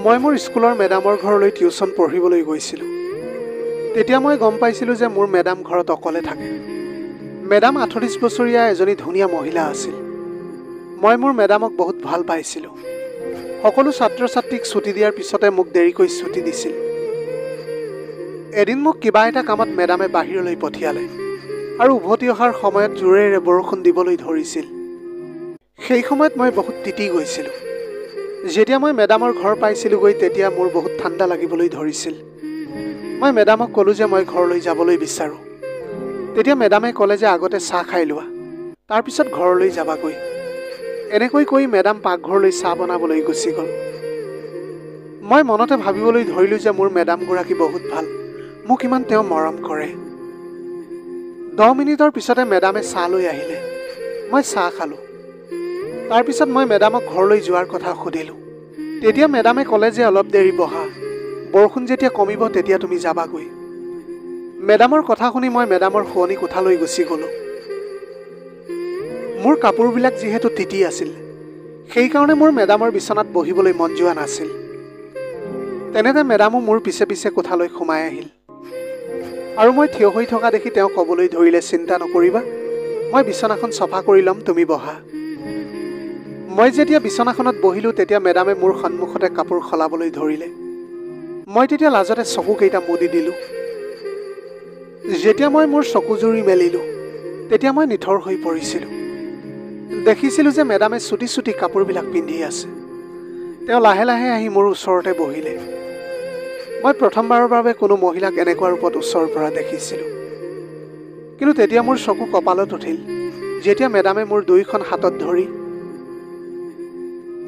মই মোৰ স্কুলৰ মেডামৰ ঘৰলৈ টিউচন পঢ়িবলৈ গৈছিলোঁ। তেতিয়া মই গম পাইছিলোঁ যে মোৰ মেডাম ঘৰত অকলে থাকে। মেডাম 38 বছৰীয়া এজনী ধুনীয়া মহিলা আছিল। মই মোৰ মেডামক বহুত ভাল পাইছিলোঁ। সকলো ছাত্ৰ ছাত্ৰীক ছুটি দিয়াৰ পিছতে মোক দেৰিকৈ ছুটি দিছিল। এদিন মোক কিবা এটা কামত মেডামে বাহিৰলৈ পঠিয়ালে আৰু উভতি অহাৰ সময়ত জোৰেৰে বৰষুণ দিবলৈ ধৰিছিল। সেই সময়ত মই বহুত তিতি গৈছিলোঁ। যেতিয়া মই মেডামৰ ঘৰ পাইছিলোঁগৈ তেতিয়া মোৰ বহুত ঠাণ্ডা লাগিবলৈ ধৰিছিল। মই মেডামক ক'লোঁ যে মই ঘৰলৈ যাবলৈ বিচাৰোঁ। তেতিয়া মেডামে ক'লে যে আগতে চাহ খাই লোৱা, তাৰপিছত ঘৰলৈ যাবাগৈ। এনেকৈ কৈ মেডাম পাকঘৰলৈ চাহ বনাবলৈ গুচি গ'ল। মই মনতে ভাবিবলৈ ধৰিলোঁ যে মোৰ মেডামগৰাকী বহুত ভাল, মোক ইমান তেওঁ মৰম কৰে। 10 মিনিটৰ পিছতে মেডামে চাহ লৈ আহিলে। মই চাহ খালোঁ। তাৰপিছত মই মেডামক ঘৰলৈ যোৱাৰ কথা সুধিলোঁ। তেতিয়া মেডামে ক'লে যে অলপ দেৰি বহা, বৰষুণ যেতিয়া কমিব তেতিয়া তুমি যাবাগৈ। মেডামৰ কথা শুনি মই মেডামৰ শোৱনি কোঠালৈ গুচি গ'লোঁ। মোৰ কাপোৰবিলাক যিহেতু তিতি আছিল, সেইকাৰণে মোৰ মেডামৰ বিচনাত বহিবলৈ মন যোৱা নাছিল। তেনেতে মেডামো মোৰ পিছে পিছে কোঠালৈ সোমাই আহিল আৰু মই থিয় হৈ থকা দেখি তেওঁ ক'বলৈ ধৰিলে, চিন্তা নকৰিবা, মই বিচনাখন চফা কৰি ল'ম, তুমি বহা। মই যেতিয়া বিচনাখনত বহিলোঁ তেতিয়া মেডামে মোৰ সন্মুখতে কাপোৰ সলাবলৈ ধৰিলে। মই তেতিয়া লাজতে চকুকেইটা মুদি দিলোঁ। যেতিয়া মই মোৰ চকুজুৰি মেলিলোঁ তেতিয়া মই নিথৰ হৈ পৰিছিলোঁ। দেখিছিলোঁ যে মেডামে চুটি চুটি কাপোৰবিলাক পিন্ধি আছে। তেওঁ লাহে লাহে আহি মোৰ ওচৰতে বহিলে। মই প্ৰথমবাৰৰ বাবে কোনো মহিলাক এনেকুৱা ৰূপত ওচৰৰ পৰা দেখিছিলোঁ। কিন্তু তেতিয়া মোৰ চকু কপালত উঠিল যেতিয়া মেডামে মোৰ দুয়োখন হাতত ধৰি,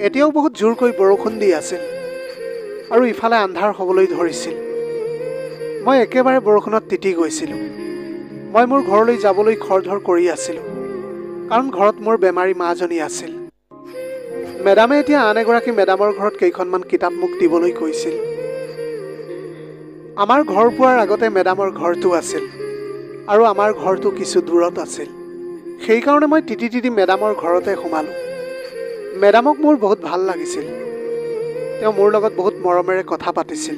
এতিয়াও বহুত জোৰকৈ বৰষুণ দি আছিল আৰু ইফালে আন্ধাৰ হ'বলৈ ধৰিছিল। মই একেবাৰে বৰষুণত তিতি গৈছিলোঁ। মই মোৰ ঘৰলৈ যাবলৈ খৰধৰ কৰি আছিলোঁ, কাৰণ ঘৰত মোৰ বেমাৰী মাজনী আছিল। মেডামে এতিয়া আন এগৰাকী মেডামৰ ঘৰত কেইখনমান কিতাপ মোক দিবলৈ কৈছিল। আমাৰ ঘৰ পোৱাৰ আগতে মেডামৰ ঘৰটো আছিল আৰু আমাৰ ঘৰটো কিছু দূৰত আছিল। সেইকাৰণে মই তিতি তিতি মেডামৰ ঘৰতে সোমালোঁ। মেডামক মোৰ বহুত ভাল লাগিছিল। তেওঁ মোৰ লগত বহুত মৰমেৰে কথা পাতিছিল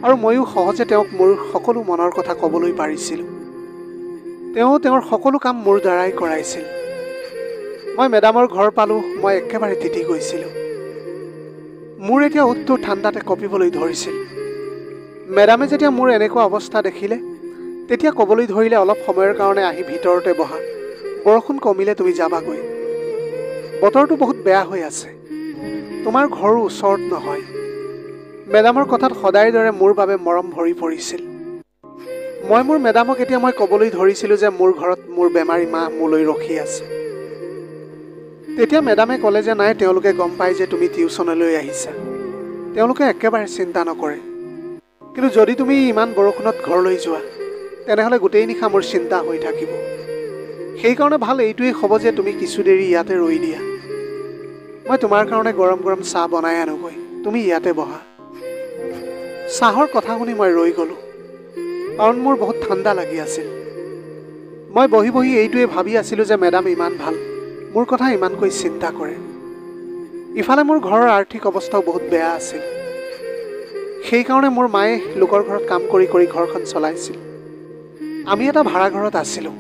আৰু ময়ো সহজে তেওঁক মোৰ সকলো মনৰ কথা ক'বলৈ পাৰিছিলোঁ। তেওঁ তেওঁৰ সকলো কাম মোৰ দ্বাৰাই কৰাইছিল। মই মেডামৰ ঘৰ পালোঁ। মই একেবাৰে তিতি গৈছিলোঁ। মোৰ এতিয়া ওঠটো ঠাণ্ডাতে কঁপিবলৈ ধৰিছিল। মেডামে যেতিয়া মোৰ এনেকুৱা অৱস্থা দেখিলে তেতিয়া ক'বলৈ ধৰিলে, অলপ সময়ৰ কাৰণে আহি ভিতৰতে বহা, বৰষুণ কমিলে তুমি যাবাগৈ। বতৰটো বহুত বেয়া হৈ আছে, তোমাৰ ঘৰো ওচৰত নহয়। মেডামৰ কথাত সদায়ৰ দৰে মোৰ বাবে মৰম ভৰি পৰিছিল। মই মোৰ মেডামক এতিয়া মই ক'বলৈ ধৰিছিলোঁ যে মোৰ ঘৰত মোৰ বেমাৰী মা মোলৈ ৰখি আছে। তেতিয়া মেডামে ক'লে যে নাই, তেওঁলোকে গম পায় যে তুমি টিউচনলৈ আহিছা, তেওঁলোকে একেবাৰে চিন্তা নকৰে। কিন্তু যদি তুমি ইমান বৰষুণত ঘৰলৈ যোৱা তেনেহ'লে গোটেই নিশা মোৰ চিন্তা হৈ থাকিব। সেইকাৰণে ভাল এইটোৱেই হ'ব যে তুমি কিছু দেৰি ইয়াতে ৰৈ দিয়া। মই তোমাৰ কাৰণে গৰম গৰম চাহ বনাই আনোগৈ, তুমি ইয়াতে বহা। চাহৰ কথা শুনি মই ৰৈ গ'লোঁ, কাৰণ মোৰ বহুত ঠাণ্ডা লাগি আছিল। মই বহি বহি এইটোৱে ভাবি আছিলোঁ যে মেডাম ইমান ভাল, মোৰ কথা ইমানকৈ চিন্তা কৰে। ইফালে মোৰ ঘৰৰ আৰ্থিক অৱস্থাও বহুত বেয়া আছিল। সেইকাৰণে মোৰ মায়ে লোকৰ ঘৰত কাম কৰি কৰি ঘৰখন চলাইছিল। আমি এটা ভাড়া ঘৰত আছিলোঁ।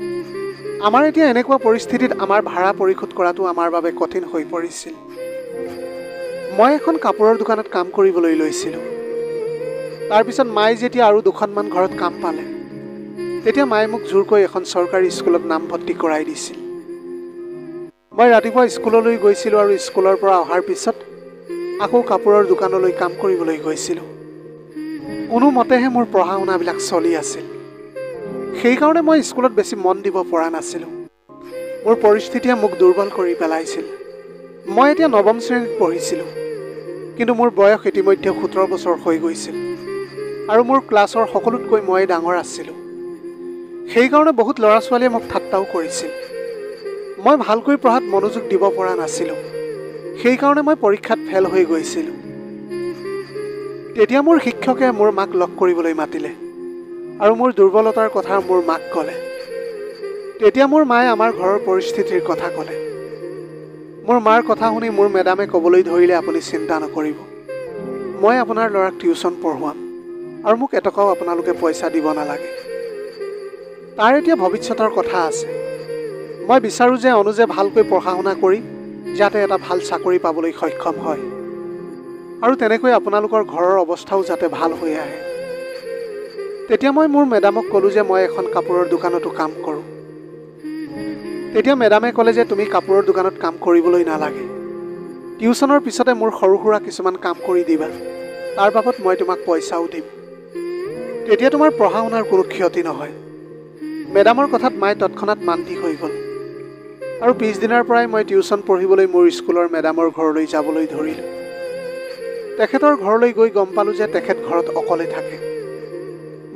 আমাৰ এতিয়া এনেকুৱা পৰিস্থিতিত আমাৰ ভাড়া পৰিশোধ কৰাটো আমাৰ বাবে কঠিন হৈ পৰিছিল। মই এখন কাপোৰৰ দোকানত কাম কৰিবলৈ লৈছিলোঁ। তাৰপিছত মায়ে যেতিয়া আৰু দুখনমান ঘৰত কাম পালে তেতিয়া মায়ে মোক জোৰকৈ এখন চৰকাৰী স্কুলত নামভৰ্তি কৰাই দিছিল। মই ৰাতিপুৱা স্কুললৈ গৈছিলোঁ আৰু স্কুলৰ পৰা অহাৰ পিছত আকৌ কাপোৰৰ দোকানলৈ কাম কৰিবলৈ গৈছিলোঁ। কোনোমতেহে মোৰ পঢ়া শুনাবিলাক চলি আছিল। সেইকাৰণে মই স্কুলত বেছি মন দিব পৰা নাছিলোঁ। মোৰ পৰিস্থিতিয়ে মোক দুৰ্বল কৰি পেলাইছিল। মই এতিয়া 9ম শ্ৰেণীত পঢ়িছিলোঁ, কিন্তু মোৰ বয়স ইতিমধ্যে 17 বছৰ হৈ গৈছিল আৰু মোৰ ক্লাছৰ সকলোতকৈ মই ডাঙৰ আছিলোঁ। সেইকাৰণে বহুত ল'ৰা ছোৱালীয়ে মোক ঠাট্টাও কৰিছিল। মই ভালকৈ পঢ়াত মনোযোগ দিব পৰা নাছিলোঁ। সেইকাৰণে মই পৰীক্ষাত ফেল হৈ গৈছিলোঁ। তেতিয়া মোৰ শিক্ষকে মোৰ মাক লগ কৰিবলৈ মাতিলে আৰু মোৰ দুৰ্বলতাৰ কথা মোৰ মাক ক'লে। তেতিয়া মোৰ মায়ে আমাৰ ঘৰৰ পৰিস্থিতিৰ কথা ক'লে। মোৰ মাৰ কথা শুনি মোৰ মেডামে ক'বলৈ ধৰিলে, আপুনি চিন্তা নকৰিব, মই আপোনাৰ ল'ৰাক টিউশ্যন পঢ়ুৱাম আৰু মোক এটকাও আপোনালোকে পইচা দিব নালাগে। তাৰ এতিয়া ভৱিষ্যতৰ কথা আছে। মই বিচাৰোঁ যে অনুজে ভালকৈ পঢ়া শুনা কৰি যাতে এটা ভাল চাকৰি পাবলৈ সক্ষম হয় আৰু তেনেকৈ আপোনালোকৰ ঘৰৰ অৱস্থাও যাতে ভাল হৈ আহে। তেতিয়া মই মোৰ মেডামক ক'লোঁ যে মই এখন কাপোৰৰ দোকানতো কাম কৰোঁ। তেতিয়া মেডামে ক'লে যে তুমি কাপোৰৰ দোকানত কাম কৰিবলৈ নালাগে, টিউশ্যনৰ পিছতে মোৰ সৰু সুৰা কিছুমান কাম কৰি দিবা, তাৰ বাবদ মই তোমাক পইচাও দিম। তেতিয়া তোমাৰ পঢ়া শুনাৰ কোনো ক্ষতি নহয়। মেডামৰ কথাত মায়ে তৎক্ষণাত মান্তি হৈ গ'ল আৰু পিছদিনাৰ পৰাই মই টিউশ্যন পঢ়িবলৈ মোৰ স্কুলৰ মেডামৰ ঘৰলৈ যাবলৈ ধৰিলোঁ। তেখেতৰ ঘৰলৈ গৈ গম পালোঁ যে তেখেত ঘৰত অকলে থাকে।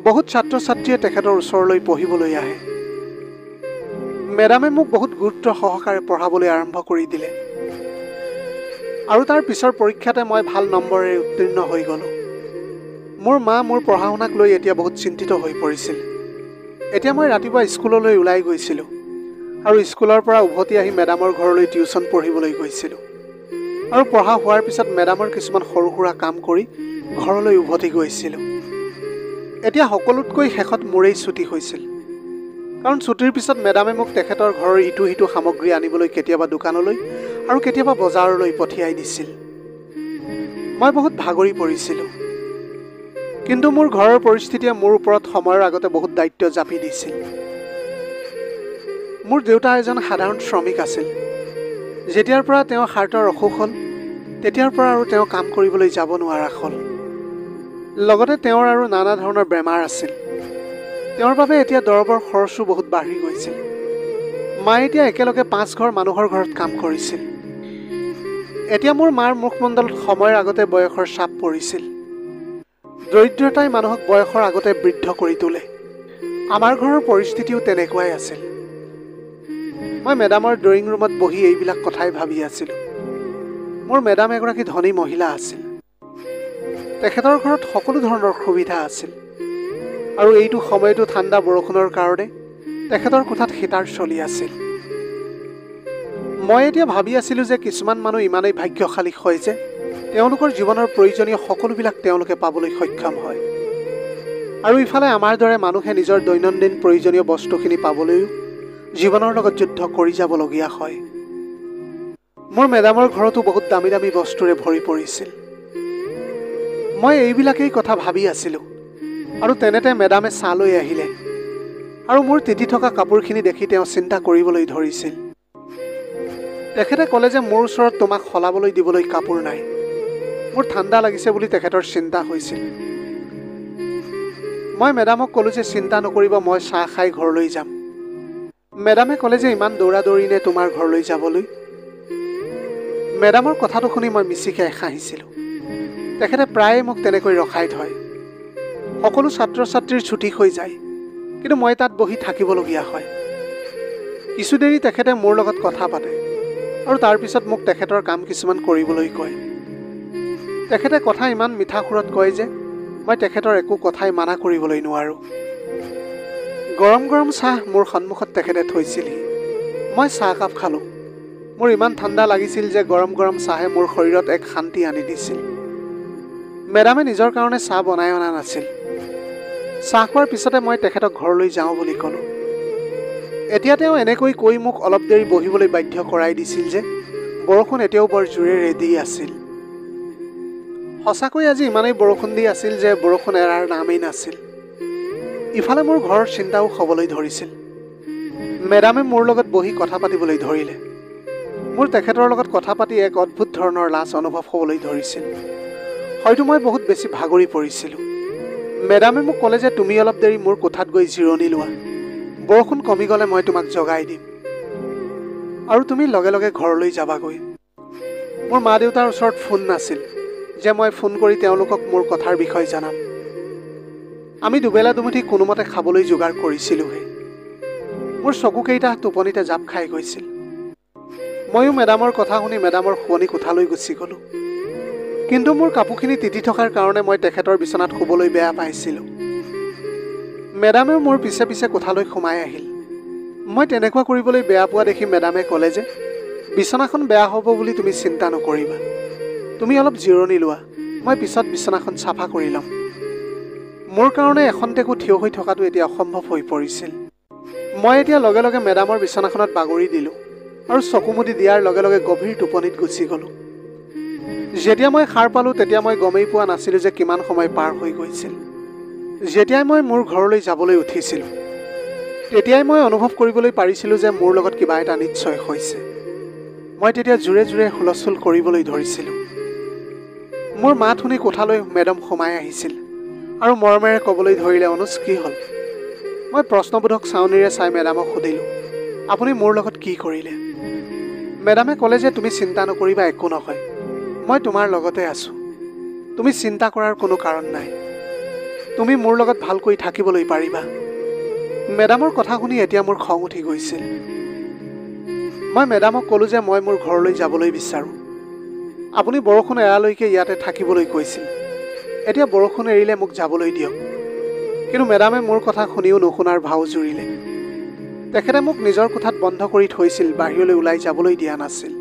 বহুত ছাত্ৰ ছাত্ৰীয়ে তেখেতৰ ওচৰলৈ পঢ়িবলৈ আহে। মেডামে মোক বহুত গুৰুত্ব সহকাৰে পঢ়াবলৈ আৰম্ভ কৰি দিলে আৰু তাৰ পিছৰ পৰীক্ষাতে মই ভাল নম্বৰেৰে উত্তীৰ্ণ হৈ গ'লোঁ। মোৰ মা মোৰ পঢ়া শুনাক লৈ এতিয়া বহুত চিন্তিত হৈ পৰিছিল। এতিয়া মই ৰাতিপুৱা স্কুললৈ ওলাই গৈছিলোঁ আৰু স্কুলৰ পৰা উভতি আহি মেডামৰ ঘৰলৈ টিউশ্যন পঢ়িবলৈ গৈছিলোঁ আৰু পঢ়া হোৱাৰ পিছত মেডামৰ কিছুমান সৰু সুৰা কাম কৰি ঘৰলৈ উভতি গৈছিলোঁ। এতিয়া সকলোতকৈ শেষত মোৰেই ছুটি হৈছিল, কাৰণ ছুটিৰ পিছত মেডামে মোক তেখেতৰ ঘৰৰ ইটো সিটো সামগ্ৰী আনিবলৈ কেতিয়াবা দোকানলৈ আৰু কেতিয়াবা বজাৰলৈ পঠিয়াই দিছিল। মই বহুত ভাগৰি পৰিছিলোঁ, কিন্তু মোৰ ঘৰৰ পৰিস্থিতিয়ে মোৰ ওপৰত সময়ৰ আগতে বহুত দায়িত্ব জাপি দিছিল। মোৰ দেউতা এজন সাধাৰণ শ্ৰমিক আছিল। যেতিয়াৰ পৰা তেওঁৰ হাৰ্টৰ অসুখ হ'ল তেতিয়াৰ পৰা আৰু তেওঁ কাম কৰিবলৈ যাব নোৱাৰা হ'ল। লগতে তেওঁৰ আৰু নানা ধৰণৰ বেমাৰ আছিল। তেওঁৰ বাবে এতিয়া দৰৱৰ খৰচো বহুত বাঢ়ি গৈছিল। মায়ে এতিয়া একেলগে 5 ঘৰ মানুহৰ ঘৰত কাম কৰিছিল। এতিয়া মোৰ মাৰ মুখমণ্ডলত সময়ৰ আগতে বয়সৰ চাপ পৰিছিল। দৰিদ্ৰতাই মানুহক বয়সৰ আগতে বৃদ্ধ কৰি তোলে। আমাৰ ঘৰৰ পৰিস্থিতিও তেনেকুৱাই আছিল। মই মেডামৰ ড্ৰয়িং ৰুমত বহি এইবিলাক কথাই ভাবি আছিলোঁ। মোৰ মেডাম এগৰাকী ধনী মহিলা আছিল। তেখেতৰ ঘৰত সকলো ধৰণৰ সুবিধা আছিল আৰু এইটো সময়তো ঠাণ্ডা বৰষুণৰ কাৰণে তেখেতৰ কোঠাত হিটাৰ চলি আছিল। মই এতিয়া ভাবি আছিলোঁ যে কিছুমান মানুহ ইমানেই ভাগ্যশালী হয় যে তেওঁলোকৰ জীৱনৰ প্ৰয়োজনীয় সকলোবিলাক তেওঁলোকে পাবলৈ সক্ষম হয় আৰু ইফালে আমাৰ দৰে মানুহে নিজৰ দৈনন্দিন প্ৰয়োজনীয় বস্তুখিনি পাবলৈও জীৱনৰ লগত যুদ্ধ কৰি যাবলগীয়া হয়। মোৰ মেডামৰ ঘৰতো বহুত দামী দামী বস্তুৰে ভৰি পৰিছিল। মই এইবিলাকেই কথা ভাবি আছিলোঁ আৰু তেনেতে মেডামে চাহ লৈ আহিলে আৰু মোৰ তিতি থকা কাপোৰখিনি দেখি তেওঁ চিন্তা কৰিবলৈ ধৰিছিল। তেখেতে ক'লে যে মোৰ ওচৰত তোমাক সলাবলৈ দিবলৈ কাপোৰ নাই। মোৰ ঠাণ্ডা লাগিছে বুলি তেখেতৰ চিন্তা হৈছিল। মই মেডামক ক'লোঁ যে চিন্তা নকৰিব, মই চাহ খাই ঘৰলৈ যাম। মেডামে ক'লে যে ইমান দৌৰা দৌৰি নে তোমাৰ ঘৰলৈ যাবলৈ? মেডামৰ কথাটো শুনি মই মিচিকাই হাঁহিছিলোঁ। তেখেতে প্ৰায়ে মোক তেনেকৈ ৰখাই থয়। সকলো ছাত্ৰ ছাত্ৰীৰ ছুটি হৈ যায়, কিন্তু মই তাত বহি থাকিবলগীয়া হয়। কিছু দেৰি তেখেতে মোৰ লগত কথা পাতে আৰু তাৰপিছত মোক তেখেতৰ কাম কিছুমান কৰিবলৈ কয়। তেখেতে কথা ইমান মিঠা সুৰত কয় যে মই তেখেতৰ একো কথাই মানা কৰিবলৈ নোৱাৰোঁ। গৰম গৰম চাহ মোৰ সন্মুখত তেখেতে থৈছিলহি। মই চাহকাপ খালোঁ। মোৰ ইমান ঠাণ্ডা লাগিছিল যে গৰম গৰম চাহে মোৰ শৰীৰত এক শান্তি আনি দিছিল। মেডামে নিজৰ কাৰণে চাহ বনাই অনা নাছিল। চাহ খোৱাৰ পিছতে মই তেখেতক ঘৰলৈ যাওঁ বুলি ক'লোঁ। এতিয়া তেওঁ এনেকৈ কৈ মোক অলপ দেৰি বহিবলৈ বাধ্য কৰাই দিছিল যে বৰষুণ এতিয়াও বৰ জোৰেৰে দি আছিল। সঁচাকৈ আজি ইমানেই বৰষুণ দি আছিল যে বৰষুণ এৰাৰ নামেই নাছিল। ইফালে মোৰ ঘৰৰ চিন্তাও হ'বলৈ ধৰিছিল। মেডামে মোৰ লগত বহি কথা পাতিবলৈ ধৰিলে। মোৰ তেখেতৰ লগত কথা পাতি এক অদ্ভুত ধৰণৰ লাজ অনুভৱ হ'বলৈ ধৰিছিল। হয়তো মই বহুত বেছি ভাগৰি পৰিছিলোঁ। মেডামে মোক ক'লে যে তুমি অলপ দেৰি মোৰ কোঠাত গৈ জিৰণি লোৱা। বৰষুণ কমি গ'লে মই তোমাক জগাই দিম আৰু তুমি লগে লগে ঘৰলৈ যাবাগৈ। মোৰ মা দেউতাৰ ওচৰত ফোন নাছিল যে মই ফোন কৰি তেওঁলোকক মোৰ কথাৰ বিষয়ে জনাম। আমি দুবেলা দুমুঠি কোনোমতে খাবলৈ যোগাৰ কৰিছিলোঁহে। মোৰ চকুকেইটা টোপনিতে জাপ খাই গৈছিল। ময়ো মেডামৰ কথা শুনি মেডামৰ শোৱনি কোঠালৈ গুচি গ'লোঁ। কিন্তু মোৰ কাপোৰখিনি তিতি থকাৰ কাৰণে মই তেখেতৰ বিচনাত শুবলৈ বেয়া পাইছিলোঁ। মেডামেও মোৰ পিছে পিছে কোঠালৈ সোমাই আহিল। মই তেনেকুৱা কৰিবলৈ বেয়া পোৱা দেখি মেডামে ক'লে যে, বিচনাখন বেয়া হ'ব বুলি তুমি চিন্তা নকৰিবা, তুমি অলপ জিৰণি লোৱা, মই পিছত বিছনাখন চাফা কৰি ল'ম। মোৰ কাৰণে এখন্তেকো থিয় হৈ থকাটো এতিয়া অসম্ভৱ হৈ পৰিছিল। মই এতিয়া লগে লগে মেডামৰ বিছনাখনত বাগৰি দিলোঁ আৰু চকুমুদি দিয়াৰ লগে লগে গভীৰ টোপনিত গুচি গ'লোঁ। যেতিয়া মই সাৰ পালোঁ তেতিয়া মই গমেই পোৱা নাছিলোঁ যে কিমান সময় পাৰ হৈ গৈছিল। যেতিয়াই মই মোৰ ঘৰলৈ যাবলৈ উঠিছিলোঁ তেতিয়াই মই অনুভৱ কৰিবলৈ পাৰিছিলোঁ যে মোৰ লগত কিবা এটা নিশ্চয় হৈছে। মই তেতিয়া জোৰে জোৰে হুলস্থুল কৰিবলৈ ধৰিছিলোঁ। মোৰ মাত শুনি কোঠালৈ মেডাম সোমাই আহিছিল আৰু মৰমেৰে ক'বলৈ ধৰিলে, অনুজ কি হ'ল? মই প্ৰশ্নবোধক চাউনিৰে চাই মেডামক সুধিলোঁ, আপুনি মোৰ লগত কি কৰিলে? মেডামে ক'লে যে তুমি চিন্তা নকৰিবা, একো নহয়, মই তোমাৰ লগতে আছোঁ। তুমি চিন্তা কৰাৰ কোনো কাৰণ নাই, তুমি মোৰ লগত ভালকৈ থাকিবলৈ পাৰিবা। মেডামৰ কথা শুনি এতিয়া মোৰ খং উঠি গৈছিল। মই মেডামক ক'লোঁ যে মই মোৰ ঘৰলৈ যাবলৈ বিচাৰোঁ। আপুনি বৰষুণ এৰালৈকে ইয়াতে থাকিবলৈ কৈছিল, এতিয়া বৰষুণ এৰিলে মোক যাবলৈ দিয়ক। কিন্তু মেডামে মোৰ কথা শুনিও নুশুনাৰ ভাও জুৰিলে। তেখেতে মোক নিজৰ কোঠাত বন্ধ কৰি থৈছিল, বাহিৰলৈ ওলাই যাবলৈ দিয়া নাছিল।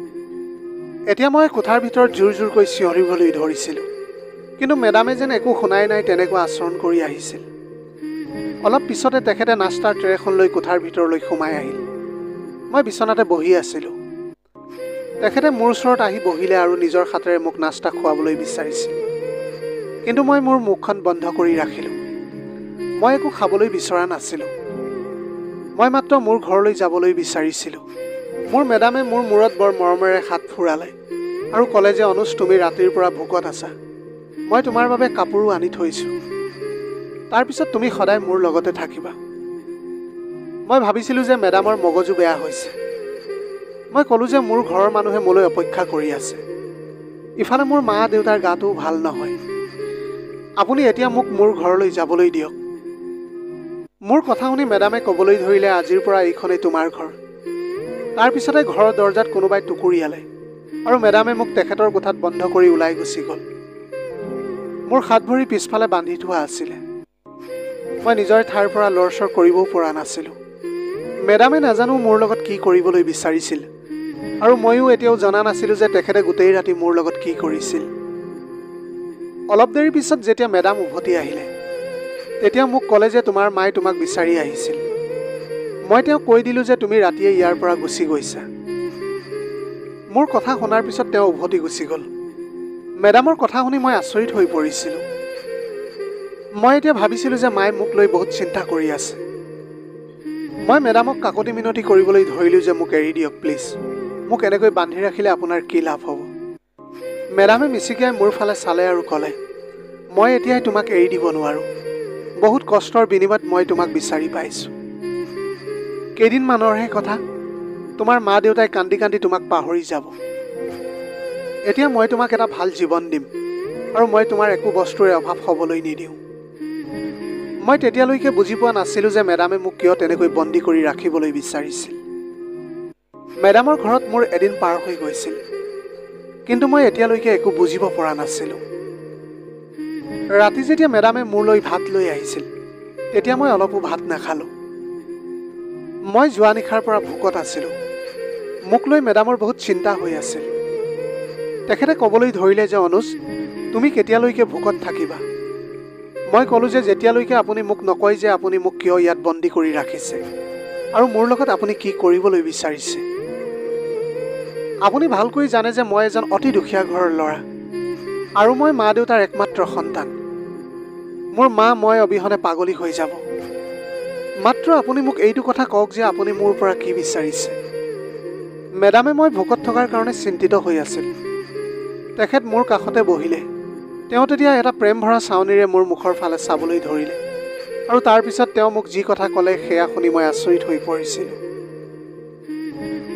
এতিয়া মই কোঠাৰ ভিতৰত জোৰ জোৰকৈ চিঞৰিবলৈ ধৰিছিলোঁ, কিন্তু মেডামে যেন একো শুনাই নাই তেনেকুৱা আচৰণ কৰি আহিছিল। অলপ পিছতে তেখেতে নাস্তাৰ ট্ৰেখন লৈ কোঠাৰ ভিতৰলৈ সোমাই আহিল। মই বিচনাতে বহি আছিলোঁ। তেখেতে মোৰ ওচৰত আহি বহিলে আৰু নিজৰ হাতেৰে মোক নাস্তা খুৱাবলৈ বিচাৰিছিল, কিন্তু মই মোৰ মুখখন বন্ধ কৰি ৰাখিলোঁ। মই একো খাবলৈ বিচৰা নাছিলোঁ, মই মাত্ৰ মোৰ ঘৰলৈ যাবলৈ বিচাৰিছিলোঁ। মোৰ মেডামে মোৰ মূৰত বৰ মৰমেৰে হাত ফুৰালে আৰু ক'লে যে অনুজ, তুমি ৰাতিৰ পৰা ভোকত আছা, মই তোমাৰ বাবে কাপোৰো আনি থৈছোঁ, তাৰপিছত তুমি সদায় মোৰ লগতে থাকিবা। মই ভাবিছিলোঁ যে মেডামৰ মগজু বেয়া হৈছে। মই ক'লোঁ যে মোৰ ঘৰৰ মানুহে মোলৈ অপেক্ষা কৰি আছে, ইফালে মোৰ মা দেউতাৰ গাটোও ভাল নহয়, আপুনি এতিয়া মোক মোৰ ঘৰলৈ যাবলৈ দিয়ক। মোৰ কথা শুনি মেডামে ক'বলৈ ধৰিলে, আজিৰ পৰা এইখনেই তোমাৰ ঘৰ। তাৰপিছতে ঘৰৰ দৰজাত কোনোবাই টুকুৰিয়ালে আৰু মেডামে মোক তেখেতৰ কোঠাত বন্ধ কৰি ওলাই গুচি গ'ল। মোৰ হাত ভৰি পিছফালে বান্ধি থোৱা আছিলে, মই নিজৰ ঠাইৰ পৰা লৰচৰ কৰিবও পৰা নাছিলোঁ। মেডামে নাজানো মোৰ লগত কি কৰিবলৈ বিচাৰিছিল, আৰু ময়ো এতিয়াও জনা নাছিলোঁ যে তেখেতে গোটেই ৰাতি মোৰ লগত কি কৰিছিল। অলপ দেৰিৰ পিছত যেতিয়া মেডাম উভতি আহিলে তেতিয়া মোক ক'লে যে তোমাৰ মায়ে তোমাক বিচাৰি আহিছিল। মই তেওঁক কৈ দিলোঁ যে তুমি ৰাতিয়ে ইয়াৰ পৰা গুচি গৈছা। মোৰ কথা শুনাৰ পিছত তেওঁ উভতি গুচি গ'ল। মেডামৰ কথা শুনি মই আচৰিত হৈ পৰিছিলোঁ। মই এতিয়া ভাবিছিলোঁ যে মায়ে মোক লৈ বহুত চিন্তা কৰি আছে। মই মেডামক কাকতি মিনতি কৰিবলৈ ধৰিলোঁ যে মোক এৰি দিয়ক প্লিজ, মোক এনেকৈ বান্ধি ৰাখিলে আপোনাৰ কি লাভ হ'ব? মেডামে মিচিকিয়াই মোৰ ফালে চালে আৰু ক'লে, মই এতিয়াই তোমাক এৰি দিব নোৱাৰোঁ, বহুত কষ্টৰ বিনিময়ত মই তোমাক বিচাৰি পাইছোঁ। কেইদিনমানৰহে কথা, তোমাৰ মা দেউতাই কান্দি কান্দি তোমাক পাহৰি যাব। এতিয়া মই তোমাক এটা ভাল জীৱন দিম আৰু মই তোমাৰ একো বস্তুৰে অভাৱ হ'বলৈ নিদিওঁ। মই তেতিয়ালৈকে বুজি পোৱা নাছিলোঁ যে মেডামে মোক কিয় তেনেকৈ বন্দী কৰি ৰাখিবলৈ বিচাৰিছিল। মেডামৰ ঘৰত মোৰ এদিন পাৰ হৈ গৈছিল, কিন্তু মই এতিয়ালৈকে একো বুজিব পৰা নাছিলোঁ। ৰাতি যেতিয়া মেডামে মোৰলৈ ভাত লৈ আহিছিল তেতিয়া মই অলপো ভাত নাখালোঁ। মই যোৱা নিশাৰ পৰা ভোকত আছিলোঁ। মোক লৈ মেডামৰ বহুত চিন্তা হৈ আছিল। তেখেতে ক'বলৈ ধৰিলে যে অনুজ, তুমি কেতিয়ালৈকে ভোকত থাকিবা? মই ক'লোঁ যে যেতিয়ালৈকে আপুনি মোক নকয় যে আপুনি মোক কিয় ইয়াত বন্দী কৰি ৰাখিছে আৰু মোৰ লগত আপুনি কি কৰিবলৈ বিচাৰিছে। আপুনি ভালকৈ জানে যে মই এজন অতি দুখীয়া ঘৰৰ ল'ৰা আৰু মই মা দেউতাৰ একমাত্ৰ সন্তান। মোৰ মা মই অবিহনে পাগলী হৈ যাব। মাত্ৰ আপুনি মোক এইটো কথা কওক যে আপুনি মোৰ পৰা কি বিচাৰিছে। মেডামে মই ভোকত থকাৰ কাৰণে চিন্তিত হৈ আছিল। তেখেত মোৰ কাষতে বহিলে। তেওঁ তেতিয়া এটা প্ৰেম ভৰা চাউনিৰে মোৰ মুখৰ ফালে চাবলৈ ধৰিলে আৰু তাৰপিছত তেওঁ মোক যি কথা ক'লে সেয়া শুনি মই আচৰিত হৈ পৰিছিলোঁ।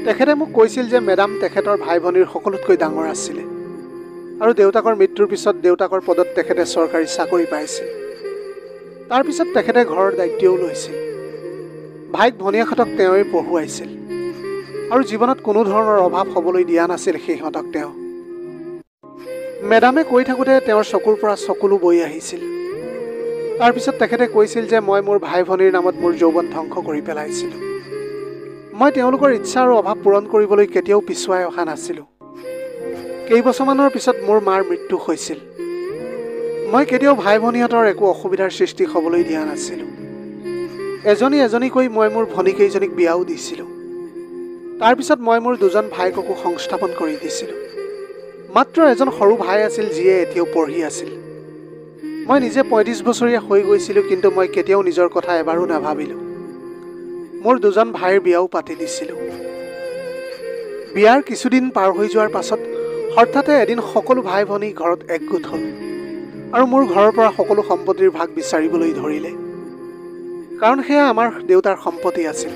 তেখেতে মোক কৈছিল যে মেডাম তেখেতৰ ভাই ভনীৰ সকলোতকৈ ডাঙৰ আছিলে আৰু দেউতাকৰ মৃত্যুৰ পিছত দেউতাকৰ পদত তেখেতে চৰকাৰী চাকৰি পাইছিল। তাৰপিছত তেখেতে ঘৰৰ দায়িত্বও লৈছিল। ভাইক ভনীয়েকহঁতক তেওঁৱেই পঢ়ুৱাইছিল আৰু জীৱনত কোনো ধৰণৰ অভাৱ হ'বলৈ দিয়া নাছিল সিহঁতক তেওঁ। মেডামে কৈ থাকোঁতে তেওঁৰ চকুৰ পৰা চকুলো বৈ আহিছিল। তাৰপিছত তেখেতে কৈছিল যে মই মোৰ ভাই ভনীৰ নামত মোৰ যৌৱন ধ্বংস কৰি পেলাইছিলোঁ। মই তেওঁলোকৰ ইচ্ছা আৰু অভাৱ পূৰণ কৰিবলৈ কেতিয়াও পিছুৱাই অহা নাছিলোঁ। কেইবছৰমানৰ পিছত মোৰ মাৰ মৃত্যু হৈছিল মই কেতিয়াও ভাই ভনীহঁতৰ একো অসুবিধাৰ সৃষ্টি হ'বলৈ দিয়া নাছিলোঁ। এজনী এজনীকৈ মই মোৰ ভনীকেইজনীক বিয়াও দিছিলোঁ। তাৰপিছত মই মোৰ দুজন ভাইককো সংস্থাপন কৰি দিছিলোঁ। মাত্ৰ এজন সৰু ভাই আছিল যিয়ে এতিয়াও পঢ়ি আছিল। মই নিজে ৩৫ বছৰীয়া হৈ গৈছিলোঁ, কিন্তু মই কেতিয়াও নিজৰ কথা এবাৰো নাভাবিলোঁ। মোৰ দুজন ভাইৰ বিয়াও পাতি দিছিলোঁ। বিয়াৰ কিছুদিন পাৰ হৈ যোৱাৰ পাছত হঠাতে এদিন সকলো ভাই ভনী ঘৰত একগোট হ'ল আৰু মোৰ ঘৰৰ পৰা সকলো সম্পত্তিৰ ভাগ বিচাৰিবলৈ ধৰিলে, কাৰণ সেয়া আমাৰ দেউতাৰ সম্পত্তি আছিল।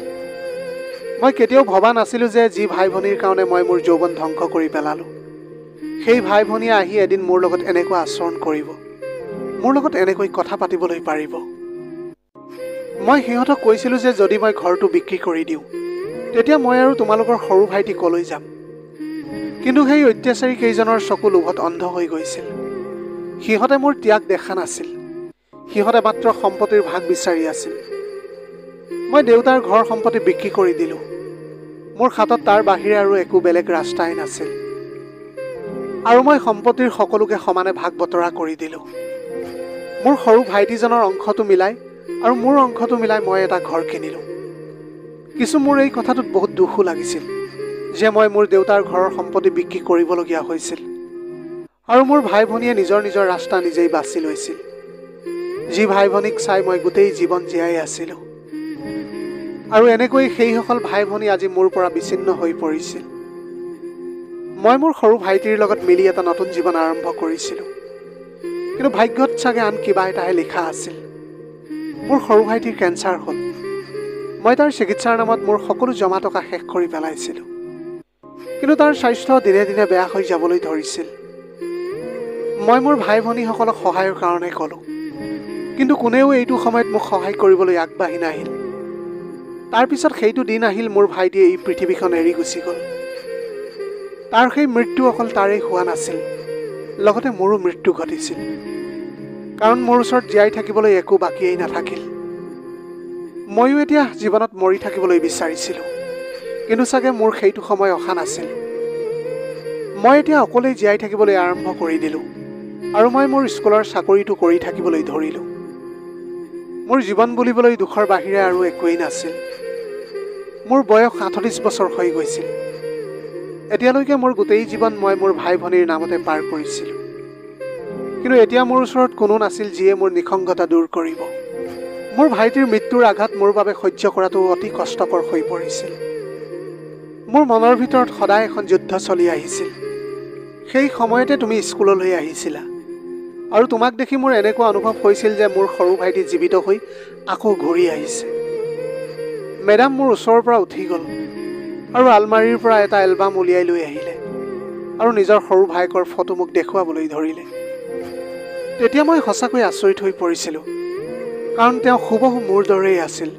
মই কেতিয়াও ভবা নাছিলোঁ যে যি ভাই ভনীৰ কাৰণে মই মোৰ যৌৱন ধ্বংস কৰি পেলালোঁ, সেই ভাই ভনীয়ে আহি এদিন মোৰ লগত এনেকুৱা আচৰণ কৰিব, মোৰ লগত এনেকৈ কথা পাতিবলৈ পাৰিব। মই সিহঁতক কৈছিলোঁ যে যদি মই ঘৰটো বিক্ৰী কৰি দিওঁ, তেতিয়া মই আৰু তোমালোকৰ সৰু ভাইটি কলৈ যাম। কিন্তু সেই অত্যাচাৰী কেইজনৰ চকু লোভত অন্ধ হৈ গৈছিল। সিহঁতে মোৰ ত্যাগ দেখা নাছিল। সিহঁতে মাত্ৰ সম্পত্তিৰ ভাগ বিচাৰি আছিল। মই দেউতাৰ ঘৰ সম্পত্তি বিক্ৰী কৰি দিলোঁ। মোৰ হাতত তাৰ বাহিৰে আৰু একো বেলেগ ৰাস্তাই নাছিল। আৰু মই সম্পত্তিৰ সকলোকে সমানে ভাগ বতৰা কৰি দিলোঁ। মোৰ সৰু ভাইটিজনৰ অংশটো মিলাই আৰু মোৰ অংশটো মিলাই মই এটা ঘৰ কিনিলোঁ। কিছু মোৰ এই কথাটোত বহুত দুখো লাগিছিল যে মই মোৰ দেউতাৰ ঘৰৰ সম্পত্তি বিক্ৰী কৰিবলগীয়া হৈছিল আৰু মোৰ ভাই ভনীয়ে নিজৰ নিজৰ ৰাস্তা নিজেই বাছি লৈছিল। যি ভাই ভনীক চাই মই গোটেই জীৱন জীয়াই আছিলোঁ, আৰু এনেকৈ সেইসকল ভাই ভনী আজি মোৰ পৰা বিচ্ছিন্ন হৈ পৰিছিল। মই মোৰ সৰু ভাইটিৰ লগত মিলি এটা নতুন জীৱন আৰম্ভ কৰিছিলোঁ, কিন্তু ভাগ্যত চাগে আন কিবা এটাহে লিখা আছিল। মোৰ সৰু ভাইটিৰ কেঞ্চাৰ হ'ল। মই তাৰ চিকিৎসাৰ নামত মোৰ সকলো জমা টকা শেষ কৰি পেলাইছিলোঁ, কিন্তু তাৰ স্বাস্থ্য দিনে দিনে বেয়া হৈ যাবলৈ ধৰিছিল। মই মোৰ ভাই ভনীসকলক সহায়ৰ কাৰণে ক'লোঁ, কিন্তু কোনেও এইটো সময়ত মোক সহায় কৰিবলৈ আগবাঢ়ি নাহিল। তাৰপিছত সেইটো দিন আহিল মোৰ ভাইটিয়ে এই পৃথিৱীখন এৰি গুচি গ'ল। তাৰ সেই মৃত্যু অকল তাৰেই হোৱা নাছিল, লগতে মোৰো মৃত্যু ঘটিছিল, কাৰণ মোৰ ওচৰত জীয়াই থাকিবলৈ একো বাকীয়েই নাথাকিল। ময়ো এতিয়া জীৱনত মৰি থাকিবলৈ বিচাৰিছিলোঁ, কিন্তু চাগে মোৰ সেইটো সময় অহা নাছিল। মই এতিয়া অকলেই জীয়াই থাকিবলৈ আৰম্ভ কৰি দিলোঁ, আৰু মই মোৰ স্কুলৰ চাকৰিটো কৰি থাকিবলৈ ধৰিলোঁ। মোৰ জীৱন বুলিবলৈ দুখৰ বাহিৰে আৰু একোৱেই নাছিল। মোৰ বয়স ৩৮ বছৰ হৈ গৈছিল। এতিয়ালৈকে মোৰ গোটেই জীৱন মই মোৰ ভাই ভনীৰ নামতে পাৰ কৰিছিলোঁ, কিন্তু এতিয়া মোৰ ওচৰত কোনো নাছিল যিয়ে মোৰ নিসংগতা দূৰ কৰিব। মোৰ ভাইটিৰ মৃত্যুৰ আঘাত মোৰ বাবে সহ্য কৰাটো অতি কষ্টকৰ হৈ পৰিছিল। মোৰ মনৰ ভিতৰত সদায় এখন যুদ্ধ চলি আহিছিল। সেই সময়তে তুমি স্কুললৈ আহিছিলা, আৰু তোমাক দেখি মোৰ এনেকুৱা অনুভৱ হৈছিল যে মোৰ সৰু ভাইটি জীৱিত হৈ আকৌ ঘূৰি আহিছে। মেডাম মোৰ ওচৰৰ পৰা উঠি গ'ল আৰু আলমাৰীৰ পৰা এটা এলবাম উলিয়াই লৈ আহিলে আৰু নিজৰ সৰু ভায়েকৰ ফটো মোক দেখুৱাবলৈ ধৰিলে। তেতিয়া মই সঁচাকৈ আচৰিত হৈ পৰিছিলোঁ, কাৰণ তেওঁ হুবহু মোৰ দৰেই আছিল।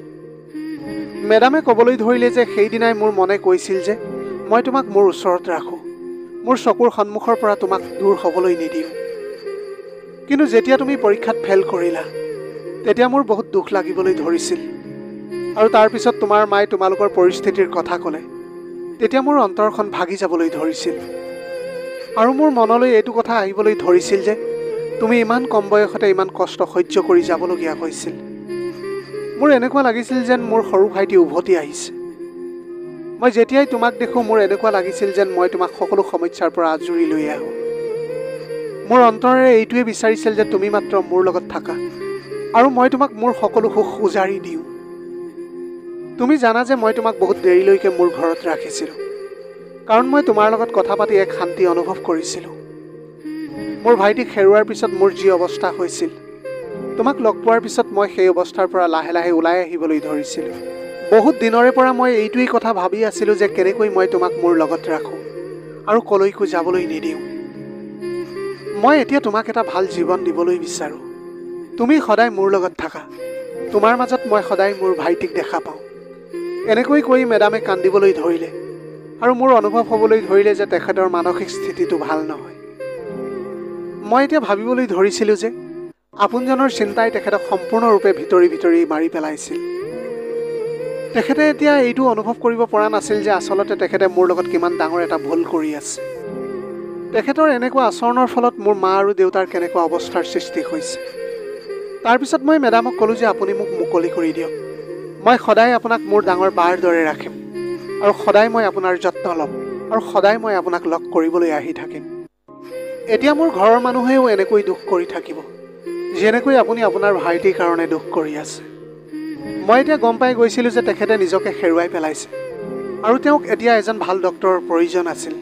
মেডামে ক'বলৈ ধৰিলে যে সেইদিনাই মোৰ মনে কৈছিল যে মই তোমাক মোৰ ওচৰত ৰাখোঁ, মোৰ চকুৰ সন্মুখৰ পৰা তোমাক দূৰ হ'বলৈ নিদিওঁ। কিন্তু যেতিয়া তুমি পৰীক্ষাত ফেইল কৰিলা, তেতিয়া মোৰ বহুত দুখ লাগিবলৈ ধৰিছিল, আৰু তাৰপিছত তোমাৰ মায়ে তোমালোকৰ পৰিস্থিতিৰ কথা ক'লে, তেতিয়া মোৰ অন্তৰখন ভাগি যাবলৈ ধৰিছিল, আৰু মোৰ মনলৈ এইটো কথা আহিবলৈ ধৰিছিল যে তুমি ইমান কম বয়সতে ইমান কষ্ট সহ্য কৰি যাবলগীয়া হৈছিল। মোৰ এনেকুৱা লাগিছিল যেন মোৰ সৰু ভাইটি উভতি আহিছে। মই যেতিয়াই তোমাক দেখোঁ মোৰ এনেকুৱা লাগিছিল যেন মই তোমাক সকলো সমস্যাৰ পৰা আজৰি লৈ আহোঁ। মোৰ অন্তৰেৰে এইটোৱে বিচাৰিছিল যে তুমি মাত্ৰ মোৰ লগত থাকা, আৰু মই তোমাক মোৰ সকলো সুখ উজাৰি দিওঁ। তুমি জানা যে মই তোমাক বহুত দেৰিলৈকে মোৰ ঘৰত ৰাখিছিলোঁ, কাৰণ মই তোমাৰ লগত কথা পাতি এক শান্তি অনুভৱ কৰিছিলোঁ। মোৰ ভাইটিক হেৰুৱাৰ পিছত মোৰ যি অৱস্থা হৈছিল, তোমাক লগ পোৱাৰ পিছত মই সেই অৱস্থাৰ পৰা লাহে লাহে ওলাই আহিবলৈ ধৰিছিলোঁ। বহুত দিনৰে পৰা মই এইটোৱেই কথা ভাবি আছিলোঁ যে কেনেকৈ মই তোমাক মোৰ লগত ৰাখোঁ আৰু কলৈকো যাবলৈ নিদিওঁ। মই এতিয়া তোমাক এটা ভাল জীৱন দিবলৈ বিচাৰোঁ। তুমি সদায় মোৰ লগত থাকা, তোমাৰ মাজত মই সদায় মোৰ ভাইটিক দেখা পাওঁ। এনেকৈ কৈ মেডামে কান্দিবলৈ ধৰিলে, আৰু মোৰ অনুভৱ হ'বলৈ ধৰিলে যে তেখেতৰ মানসিক স্থিতিটো ভাল নহয়। মই এতিয়া ভাবিবলৈ ধৰিছিলোঁ যে আপোনজনৰ চিন্তাই তেখেতক সম্পূৰ্ণৰূপে ভিতৰি ভিতৰি মাৰি পেলাইছিল। তেখেতে এতিয়া এইটো অনুভৱ কৰিব পৰা নাছিল যে আচলতে তেখেতে মোৰ লগত কিমান ডাঙৰ এটা ভুল কৰি আছে। তেখেতৰ এনেকুৱা আচৰণৰ ফলত মোৰ মা আৰু দেউতাৰ কেনেকুৱা অৱস্থাৰ সৃষ্টি হৈছে। তাৰপিছত মই মেডামক ক'লোঁ যে আপুনি মোক মুকলি কৰি দিয়ক। মই সদায় আপোনাক মোৰ ডাঙৰ বাৰ দৰে ৰাখিম আৰু সদায় মই আপোনাৰ যত্ন ল'ম আৰু সদায় মই আপোনাক লগ কৰিবলৈ আহি থাকিম। এতিয়া মোৰ ঘৰৰ মানুহেও এনেকৈ দুখ কৰি থাকিব যেনেকৈ আপুনি আপোনাৰ ভাইটিৰ কাৰণে দুখ কৰি আছে। মই এতিয়া গম পাই গৈছিলোঁ যে তেখেতে নিজকে হেৰুৱাই পেলাইছে আৰু তেওঁক এতিয়া এজন ভাল ডক্তৰৰ প্ৰয়োজন আছিল।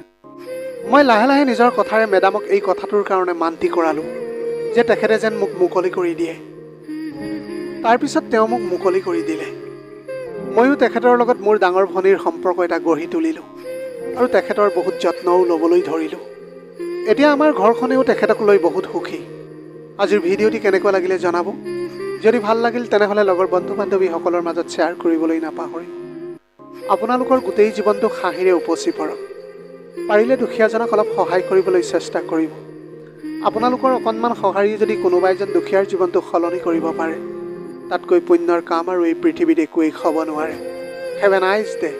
মই লাহে লাহে নিজৰ কথাৰে মেডামক এই কথাটোৰ কাৰণে মান্তি কৰালোঁ যে তেখেতে যেন মোক মুকলি কৰি দিয়ে। তাৰপিছত তেওঁ মোক মুকলি কৰি দিলে। ময়ো তেখেতৰ লগত মোৰ ডাঙৰ ভনীৰ সম্পৰ্ক এটা গঢ়ি তুলিলোঁ আৰু তেখেতৰ বহুত যত্নও ল'বলৈ ধৰিলোঁ। এতিয়া আমাৰ ঘৰখনেও তেখেতক লৈ বহুত সুখী। আজিৰ ভিডিঅ'টি কেনেকুৱা লাগিলে জনাব। যদি ভাল লাগিল তেনেহ'লে লগৰ বন্ধু বান্ধৱীসকলৰ মাজত শ্বেয়াৰ কৰিবলৈ নাপাহৰিব। আপোনালোকৰ গোটেই জীৱনটো হাঁহিৰে উপচি পৰক। পাৰিলে দুখীয়াজনক অলপ সহায় কৰিবলৈ চেষ্টা কৰিব। আপোনালোকৰ অকণমান সঁহাৰি যদি কোনোবা এজন দুখীয়াৰ জীৱনটো সলনি কৰিব পাৰে, তাতকৈ পুণ্যৰ কাম আৰু এই পৃথিৱীত একোৱেই হ'ব নোৱাৰে। Have a nice day.